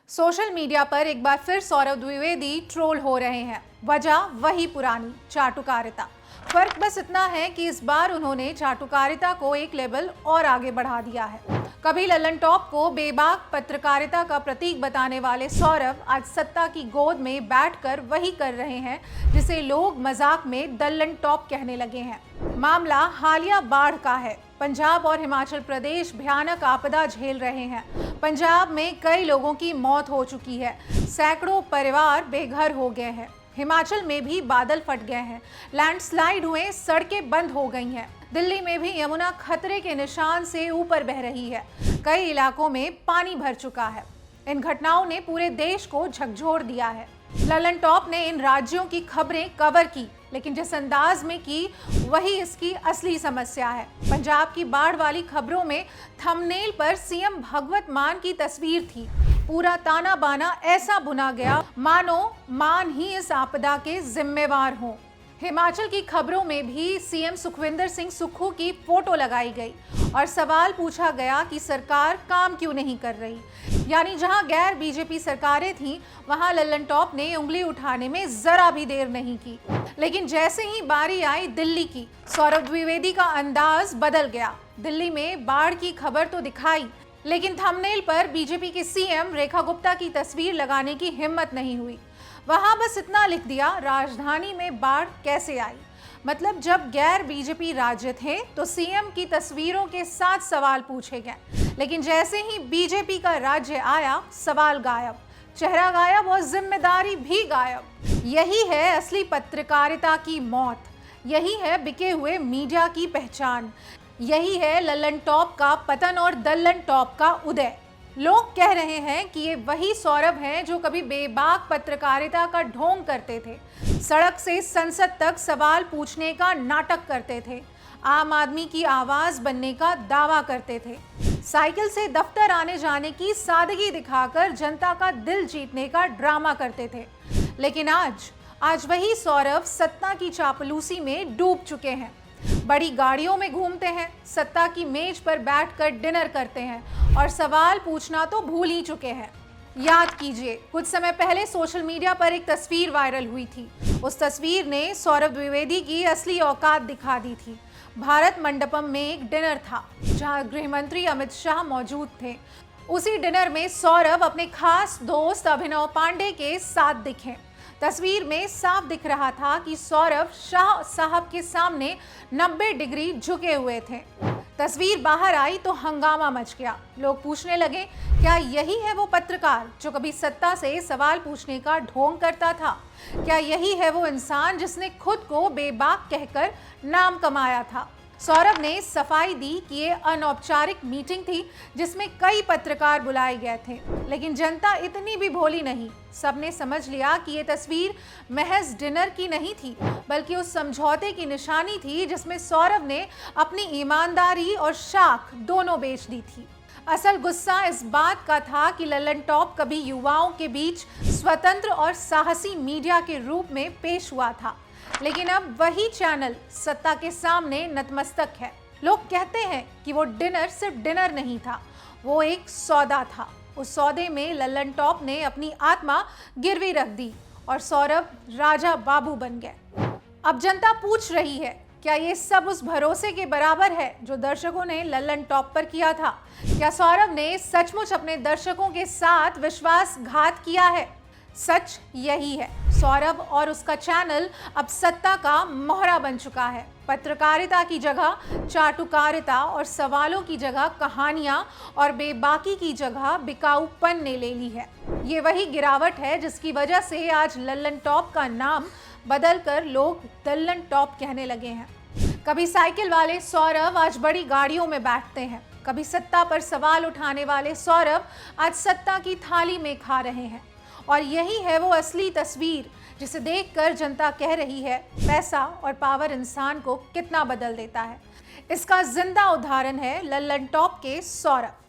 Social media पर एक बार फिर सौरभ द्विवेदी ट्रोल हो रहे हैं। वजह वही पुरानी चाटुकारिता। फर्क बस इतना है कि इस बार उन्होंने चाटुकारिता को एक लेवल और आगे बढ़ा दिया है। कभी लल्लन टॉप को बेबाक पत्रकारिता का प्रतीक बताने वाले सौरभ आज सत्ता की गोद में बैठकर वही कर रहे हैं जिसे लोग मजाक में दल्लन टॉप कहने लगे हैं। मामला हालिया बाढ़ का है। पंजाब और हिमाचल प्रदेश भयानक आपदा झेल रहे हैं। पंजाब में कई लोगों की मौत हो चुकी है, सैकड़ों परिवार बेघर हो गए हैं। हिमाचल में भी बादल फट गए हैं, लैंडस्लाइड हुए, सड़कें बंद हो गई हैं। दिल्ली में भी यमुना खतरे के निशान से ऊपर बह रही है। कई इलाकों में पानी भर चुका है। इन घटनाओं ने पूरे देश को झकझोर दिया है। लल्लन टॉप ने इन राज्यों की खबरें कवर की, लेकिन जिस अंदाज में की वही इसकी असली समस्या है। पंजाब की बाढ़ वाली खबरों में थंबनेल पर सीएम भगवत मान की तस्वीर थी। पूरा ताना बाना ऐसा बुना गया मानो मान ही इस आपदा के जिम्मेवार हों। हिमाचल की खबरों में भी सीएम सुखविंदर सिंह सुक्खू की फोटो लगाई गई और सवाल पूछा गया कि सरकार काम क्यों नहीं कर रही। यानी जहां गैर बीजेपी सरकारें थीं, वहां लल्लन टॉप ने उंगली उठाने में जरा भी देर नहीं की। लेकिन जैसे ही बारी आई दिल्ली की, सौरभ द्विवेदी का अंदाज बदल गया। दिल्ली में बाढ़ की खबर तो दिखाई, लेकिन थंबनेल पर बीजेपी के सीएम रेखा गुप्ता की तस्वीर लगाने की हिम्मत नहीं हुई। वहां बस इतना लिख दिया, राजधानी में बाढ़ कैसे आई। मतलब जब गैर बीजेपी राज्य थे तो सीएम की तस्वीरों के साथ सवाल पूछे गए, लेकिन जैसे ही बीजेपी का राज्य आया, सवाल गायब, चेहरा गायब और जिम्मेदारी भी गायब। यही है असली पत्रकारिता की मौत। यही है बिके हुए मीडिया की पहचान। यही है लल्लन टॉप का पतन और दल्लन टॉप का उदय। लोग कह रहे हैं कि ये वही सौरभ हैं जो कभी बेबाक पत्रकारिता का ढोंग करते थे, सड़क से संसद तक सवाल पूछने का नाटक करते थे, आम आदमी की आवाज बनने का दावा करते थे, साइकिल से दफ्तर आने जाने की सादगी दिखाकर जनता का दिल जीतने का ड्रामा करते थे। लेकिन आज वही सौरभ सत्ता की चापलूसी में डूब चुके हैं। बड़ी गाड़ियों में घूमते हैं, सत्ता की मेज पर बैठकर डिनर करते हैं और सवाल पूछना तो भूल ही चुके हैं। याद कीजिए, कुछ समय पहले सोशल मीडिया पर एक तस्वीर वायरल हुई थी। उस तस्वीर ने सौरभ द्विवेदी की असली औकात दिखा दी थी। भारत मंडपम में एक डिनर था जहां गृह मंत्री अमित शाह मौजूद थे। उसी डिनर में सौरभ अपने खास दोस्त अभिनव पांडे के साथ दिखे। तस्वीर में साफ दिख रहा था कि सौरभ शाह साहब के सामने 90 डिग्री झुके हुए थे। तस्वीर बाहर आई तो हंगामा मच गया। लोग पूछने लगे, क्या यही है वो पत्रकार जो कभी सत्ता से सवाल पूछने का ढोंग करता था? क्या यही है वो इंसान जिसने खुद को बेबाक कहकर नाम कमाया था? सौरभ ने सफाई दी कि ये अनौपचारिक मीटिंग थी जिसमें कई पत्रकार बुलाए गए थे, लेकिन जनता इतनी भी भोली नहीं। सबने समझ लिया कि ये तस्वीर महज डिनर की नहीं थी, बल्कि उस समझौते की निशानी थी जिसमें सौरभ ने अपनी ईमानदारी और शाख दोनों बेच दी थी। असल गुस्सा इस बात का था कि लल्लन टॉप कभी युवाओं के बीच स्वतंत्र और साहसी मीडिया के रूप में पेश हुआ था, लेकिन अब वही चैनल सत्ता के सामने नतमस्तक है। लोग कहते हैं कि वो डिनर सिर्फ डिनर नहीं था, वो एक सौदा था। उस सौदे में लल्लन टॉप ने अपनी आत्मा गिरवी रख दी और सौरभ राजा बाबू बन गए। अब जनता पूछ रही है, क्या ये सब उस भरोसे के बराबर है जो दर्शकों ने लल्लन टॉप पर किया था? क्या सौरभ ने सचमुच अपने दर्शकों के साथ विश्वासघात किया है? सच यही है, सौरभ और उसका चैनल अब सत्ता का मोहरा बन चुका है। पत्रकारिता की जगह चाटुकारिता और सवालों की जगह कहानियां और बेबाकी की जगह बिकाऊपन ने ले ली है। ये वही गिरावट है जिसकी वजह से आज लल्लन टॉप का नाम बदलकर लोग दल्लन टॉप कहने लगे हैं। कभी साइकिल वाले सौरभ आज बड़ी गाड़ियों में बैठते हैं। कभी सत्ता पर सवाल उठाने वाले सौरभ आज सत्ता की थाली में खा रहे हैं। और यही है वो असली तस्वीर जिसे देखकर जनता कह रही है, पैसा और पावर इंसान को कितना बदल देता है। इसका जिंदा उदाहरण है लल्लन टॉप के सौरभ।